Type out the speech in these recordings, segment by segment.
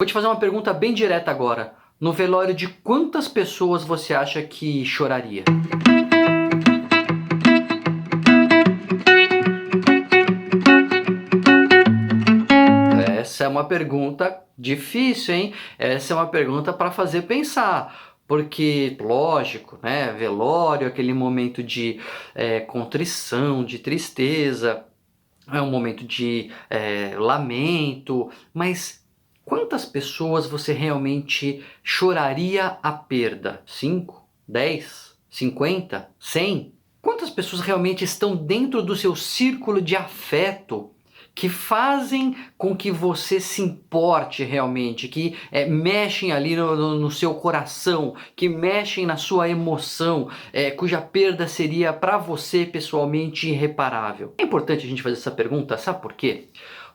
Vou te fazer uma pergunta bem direta agora. No velório de quantas pessoas você acha que choraria? Essa é uma pergunta difícil, hein? Essa é uma pergunta para fazer pensar. Porque, lógico, né? Velório, aquele momento de contrição, de tristeza, é um momento de lamento, mas quantas pessoas você realmente choraria a perda? 5, 10, 50, 100? Quantas pessoas realmente estão dentro do seu círculo de afeto que fazem com que você se importe realmente, que mexem ali no seu coração, que mexem na sua emoção, cuja perda seria para você pessoalmente irreparável? É importante a gente fazer essa pergunta, sabe por quê?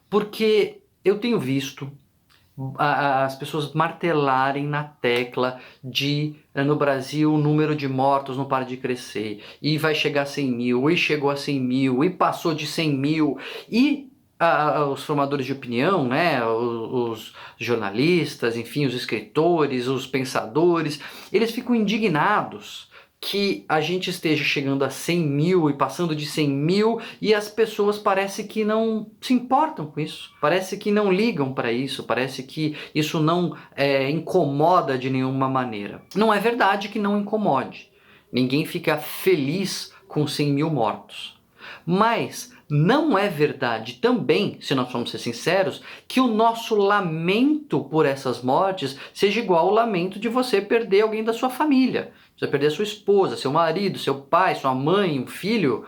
Porque eu tenho visto as pessoas martelarem na tecla de no Brasil o número de mortos não para de crescer, e vai chegar a 100 mil, e chegou a 100 mil, e passou de 100 mil, e os formadores de opinião, né, os jornalistas, enfim, os escritores, os pensadores, eles ficam indignados que a gente esteja chegando a 100 mil e passando de 100 mil e as pessoas parece que não se importam com isso, parece que não ligam para isso, parece que isso não incomoda de nenhuma maneira. Não é verdade que não incomode, ninguém fica feliz com 100 mil mortos, mas não é verdade também, se nós formos ser sinceros, que o nosso lamento por essas mortes seja igual ao lamento de você perder alguém da sua família. Você perder sua esposa, seu marido, seu pai, sua mãe, um filho.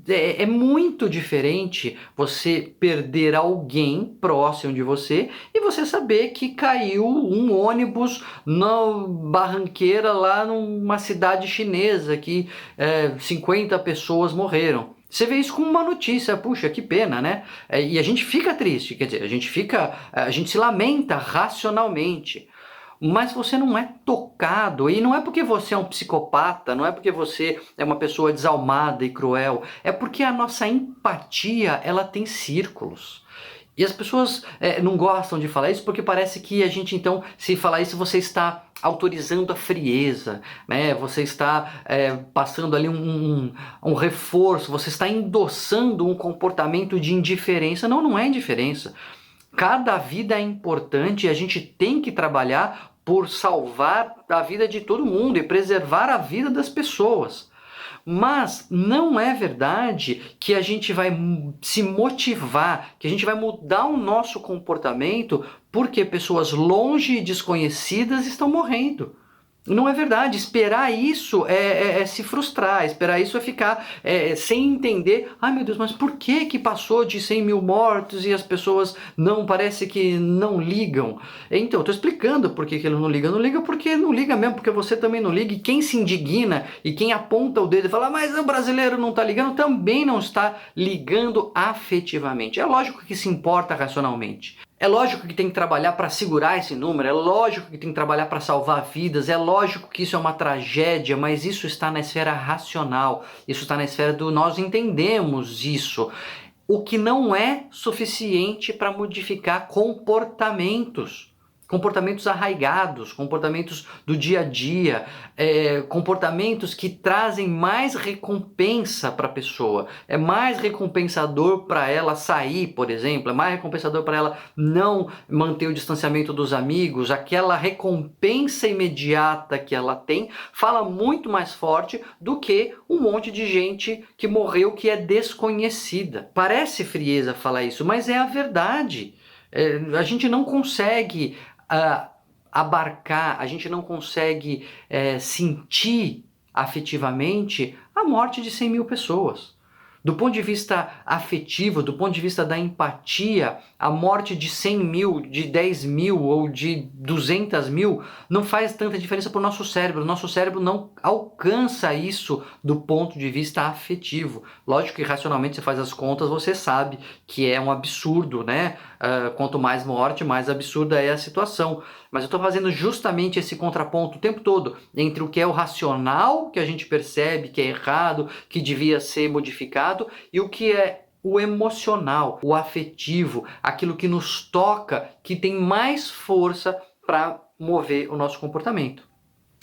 É muito diferente você perder alguém próximo de você e você saber que caiu um ônibus na barranqueira lá numa cidade chinesa que 50 pessoas morreram. Você vê isso como uma notícia, puxa, que pena, né? E a gente fica triste, quer dizer, a gente se lamenta racionalmente. Mas você não é tocado, e não é porque você é um psicopata, não é porque você é uma pessoa desalmada e cruel, é porque a nossa empatia, ela tem círculos. E as pessoas não gostam de falar isso porque parece que a gente, então, se falar isso, você está autorizando a frieza, né? Você está passando ali um reforço, você está endossando um comportamento de indiferença. Não, não é indiferença. Cada vida é importante e a gente tem que trabalhar por salvar a vida de todo mundo e preservar a vida das pessoas. Mas não é verdade que a gente vai se motivar, que a gente vai mudar o nosso comportamento porque pessoas longe e desconhecidas estão morrendo. Não é verdade. Esperar isso é se frustrar. Esperar isso é ficar sem entender. Ai meu Deus, mas por que passou de 100 mil mortos e as pessoas não, parece que não ligam? Então, eu estou explicando por que ele não liga. Não liga porque não liga mesmo, porque você também não liga. E quem se indigna e quem aponta o dedo e fala, mas o brasileiro não está ligando, também não está ligando afetivamente. É lógico que se importa racionalmente. É lógico que tem que trabalhar para segurar esse número, é lógico que tem que trabalhar para salvar vidas, é lógico que isso é uma tragédia, mas isso está na esfera racional, isso está na esfera do nós entendemos isso. O que não é suficiente para modificar comportamentos. Comportamentos arraigados, comportamentos do dia a dia, comportamentos que trazem mais recompensa para a pessoa. É mais recompensador para ela sair, por exemplo, é mais recompensador para ela não manter o distanciamento dos amigos. Aquela recompensa imediata que ela tem fala muito mais forte do que um monte de gente que morreu que é desconhecida. Parece frieza falar isso, mas é a verdade. A gente não consegue abarcar, a gente não consegue sentir afetivamente a morte de 100 mil pessoas. Do ponto de vista afetivo, do ponto de vista da empatia, a morte de 100 mil, de 10 mil ou de 200 mil não faz tanta diferença para o nosso cérebro. O nosso cérebro não alcança isso do ponto de vista afetivo. Lógico que racionalmente você faz as contas, você sabe que é um absurdo, né? Quanto mais morte, mais absurda é a situação. Mas eu estou fazendo justamente esse contraponto o tempo todo entre o que é o racional, que a gente percebe que é errado, que devia ser modificado, e o que é o emocional, o afetivo, aquilo que nos toca, que tem mais força para mover o nosso comportamento.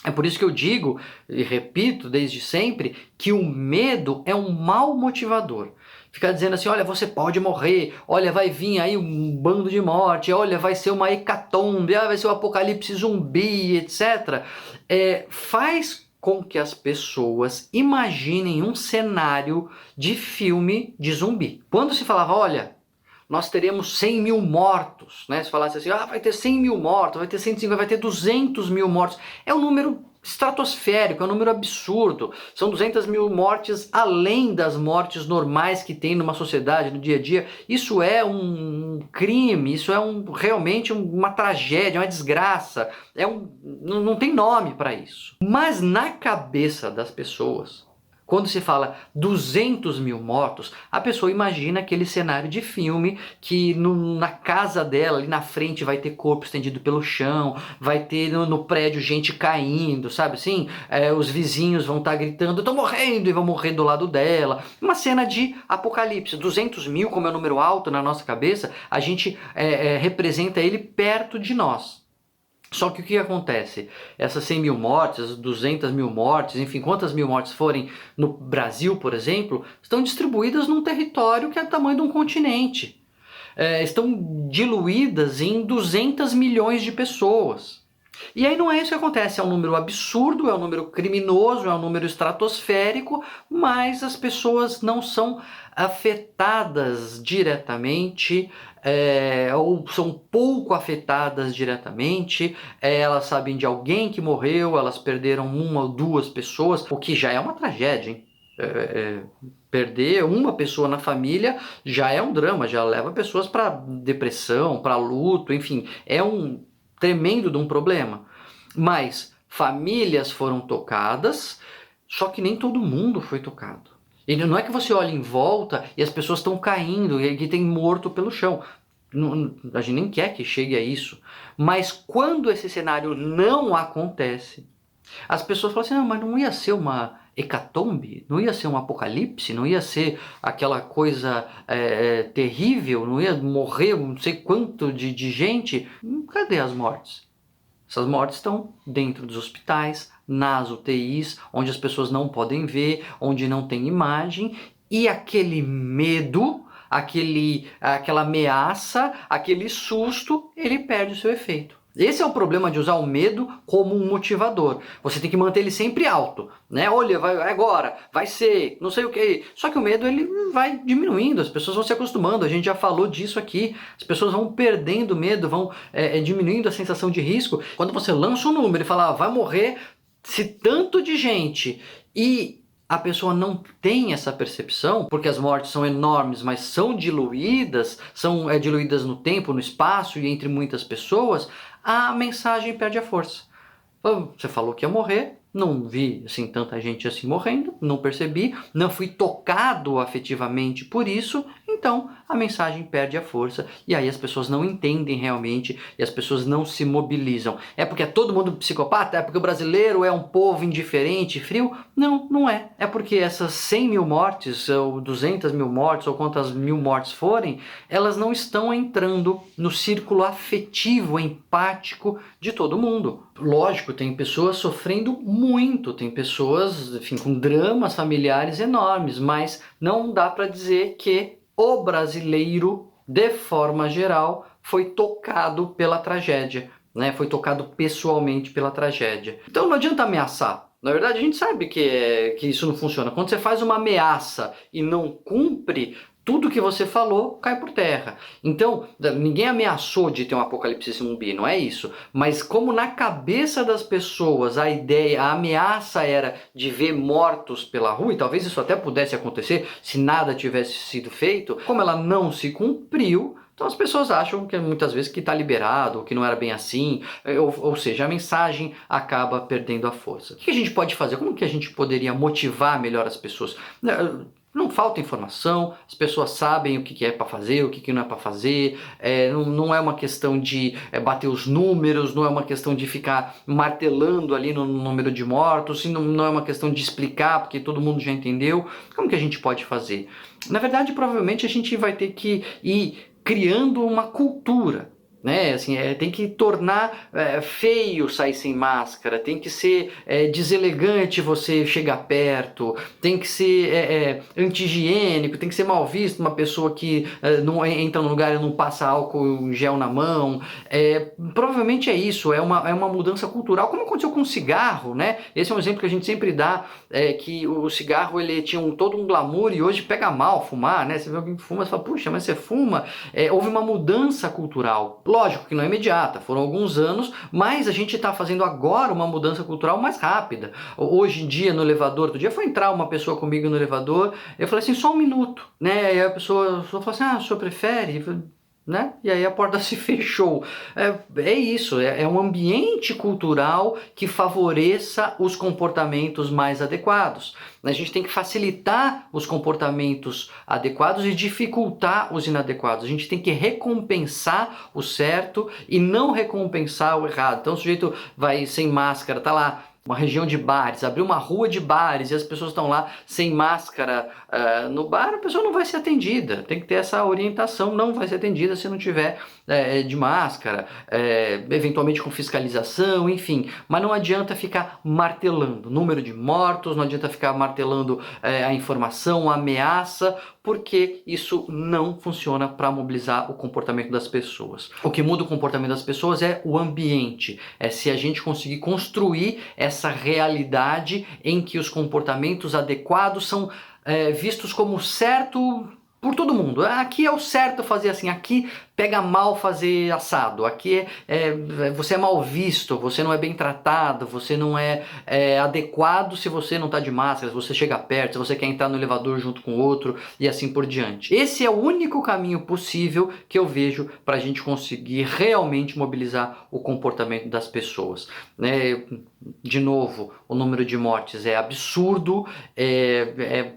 É por isso que eu digo e repito desde sempre que o medo é um mau motivador. Ficar dizendo assim, olha, você pode morrer, olha, vai vir aí um bando de morte, olha, vai ser uma hecatombe, vai ser um apocalipse zumbi, etc. Faz com que as pessoas imaginem um cenário de filme de zumbi. Quando se falava, olha, nós teremos 100 mil mortos, né? Se falasse assim, vai ter 100 mil mortos, vai ter 150, vai ter 200 mil mortos. É um número estratosférico, é um número absurdo. São 200 mil mortes além das mortes normais que tem numa sociedade, no dia a dia. Isso é um crime, isso é realmente uma tragédia, uma desgraça. Não tem nome para isso. Mas na cabeça das pessoas, quando se fala 200 mil mortos, a pessoa imagina aquele cenário de filme que na casa dela, ali na frente, vai ter corpo estendido pelo chão, vai ter no prédio gente caindo, sabe assim? Os vizinhos vão estar gritando, "tô morrendo", e vão morrer do lado dela. Uma cena de apocalipse. 200 mil, como é um número alto na nossa cabeça, a gente representa ele perto de nós. Só que o que acontece? Essas 100 mil mortes, 200 mil mortes, enfim, quantas mil mortes forem no Brasil, por exemplo, estão distribuídas num território que é do tamanho de um continente. Estão diluídas em 200 milhões de pessoas. E aí não é isso que acontece, é um número absurdo, é um número criminoso, é um número estratosférico, mas as pessoas não são afetadas diretamente, ou são pouco afetadas diretamente, elas sabem de alguém que morreu, elas perderam uma ou duas pessoas, o que já é uma tragédia, hein? Perder uma pessoa na família já é um drama, já leva pessoas para depressão, para luto, enfim, é um tremendo de um problema. Mas famílias foram tocadas, só que nem todo mundo foi tocado. E não é que você olha em volta e as pessoas estão caindo e que tem morto pelo chão. A gente nem quer que chegue a isso. Mas quando esse cenário não acontece, as pessoas falam assim, não, mas não ia ser uma hecatombe? Não ia ser um apocalipse? Não ia ser aquela coisa terrível? Não ia morrer não sei quanto de gente? Cadê as mortes? Essas mortes estão dentro dos hospitais, nas UTIs, onde as pessoas não podem ver, onde não tem imagem, e aquele medo, aquela ameaça, aquele susto, ele perde o seu efeito. Esse é o problema de usar o medo como um motivador. Você tem que manter ele sempre alto, né? Olha, vai agora, vai ser, não sei o que. Só que o medo ele vai diminuindo, as pessoas vão se acostumando. A gente já falou disso aqui. As pessoas vão perdendo medo, vão diminuindo a sensação de risco. Quando você lança um número e fala, vai morrer se tanto de gente e a pessoa não tem essa percepção, porque as mortes são enormes, mas são diluídas no tempo, no espaço e entre muitas pessoas, a mensagem perde a força. Você falou que ia morrer, não vi assim tanta gente assim morrendo, não percebi, não fui tocado afetivamente por isso, então a mensagem perde a força e aí as pessoas não entendem realmente e as pessoas não se mobilizam. É porque é todo mundo psicopata? É porque o brasileiro é um povo indiferente, frio? Não, não é. É porque essas 100 mil mortes, ou 200 mil mortes, ou quantas mil mortes forem, elas não estão entrando no círculo afetivo, empático de todo mundo. Lógico, tem pessoas sofrendo muito, tem pessoas, enfim, com dramas familiares enormes, mas não dá para dizer que o brasileiro, de forma geral, foi tocado pela tragédia, né? Foi tocado pessoalmente pela tragédia. Então não adianta ameaçar. Na verdade, a gente sabe que isso não funciona. Quando você faz uma ameaça e não cumpre, tudo que você falou cai por terra. Então, ninguém ameaçou de ter um apocalipse zumbi, não é isso. Mas como na cabeça das pessoas a ameaça era de ver mortos pela rua, e talvez isso até pudesse acontecer se nada tivesse sido feito, como ela não se cumpriu, então as pessoas acham que muitas vezes que está liberado, ou que não era bem assim, ou seja, a mensagem acaba perdendo a força. O que a gente pode fazer? Como que a gente poderia motivar melhor as pessoas? Não falta informação, as pessoas sabem o que é para fazer, o que não é para fazer, não é uma questão de bater os números, não é uma questão de ficar martelando ali no número de mortos, não é uma questão de explicar porque todo mundo já entendeu. Como que a gente pode fazer? Na verdade, provavelmente a gente vai ter que ir criando uma cultura. Né? Assim, tem que tornar feio sair sem máscara, tem que ser deselegante você chegar perto, tem que ser anti-higiênico, tem que ser mal visto uma pessoa que não entra no lugar e não passa álcool em gel na mão. Provavelmente é isso, é uma mudança cultural, como aconteceu com o cigarro, né? Esse é um exemplo que a gente sempre dá, que o cigarro ele tinha todo um glamour e hoje pega mal fumar, né? Você vê alguém que fuma e fala, puxa, mas você fuma? Houve uma mudança cultural. Lógico que não é imediata, foram alguns anos, mas a gente está fazendo agora uma mudança cultural mais rápida. Hoje em dia, no elevador, outro dia foi entrar uma pessoa comigo no elevador, eu falei assim, só um minuto, né? E a pessoa falou assim, o senhor prefere? Eu falei, né? E aí a porta se fechou. É isso, é um ambiente cultural que favoreça os comportamentos mais adequados. A gente tem que facilitar os comportamentos adequados e dificultar os inadequados. A gente tem que recompensar o certo e não recompensar o errado. Então o sujeito vai sem máscara, tá lá, uma região de bares, abrir uma rua de bares e as pessoas estão lá sem máscara no bar, a pessoa não vai ser atendida. Tem que ter essa orientação, não vai ser atendida se não tiver de máscara, eventualmente com fiscalização, enfim. Mas não adianta ficar martelando número de mortos, não adianta ficar martelando a informação, a ameaça, porque isso não funciona para mobilizar o comportamento das pessoas. O que muda o comportamento das pessoas é o ambiente, é se a gente conseguir construir essa realidade em que os comportamentos adequados são vistos como certo por todo mundo. Aqui é o certo fazer assim, aqui pega mal fazer assado, aqui você é mal visto, você não é bem tratado, você não é adequado se você não está de máscara, se você chega perto, se você quer entrar no elevador junto com outro e assim por diante. Esse é o único caminho possível que eu vejo para a gente conseguir realmente mobilizar o comportamento das pessoas. De novo, o número de mortes é absurdo, é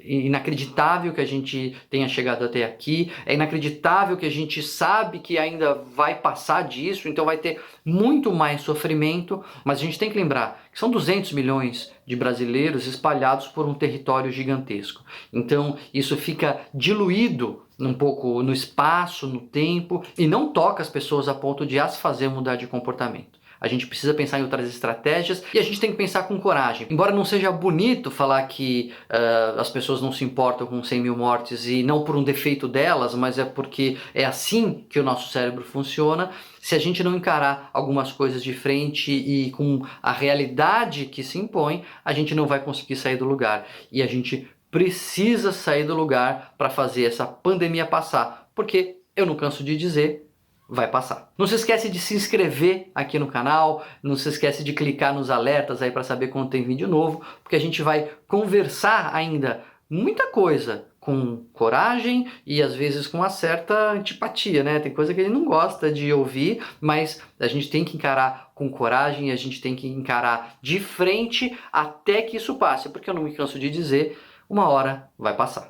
inacreditável que a gente tenha chegado até aqui, é inacreditável que a gente sabe que ainda vai passar disso, então vai ter muito mais sofrimento, mas a gente tem que lembrar que são 200 milhões de brasileiros espalhados por um território gigantesco. Então isso fica diluído um pouco no espaço, no tempo, e não toca as pessoas a ponto de as fazer mudar de comportamento. A gente precisa pensar em outras estratégias e a gente tem que pensar com coragem. Embora não seja bonito falar que as pessoas não se importam com 100 mil mortes e não por um defeito delas, mas é porque é assim que o nosso cérebro funciona. Se a gente não encarar algumas coisas de frente e com a realidade que se impõe, a gente não vai conseguir sair do lugar. E a gente precisa sair do lugar para fazer essa pandemia passar, porque eu não canso de dizer, vai passar. Não se esquece de se inscrever aqui no canal, não se esquece de clicar nos alertas aí para saber quando tem vídeo novo, porque a gente vai conversar ainda muita coisa com coragem e às vezes com uma certa antipatia, né? Tem coisa que ele não gosta de ouvir, mas a gente tem que encarar com coragem, a gente tem que encarar de frente até que isso passe, porque eu não me canso de dizer, uma hora vai passar.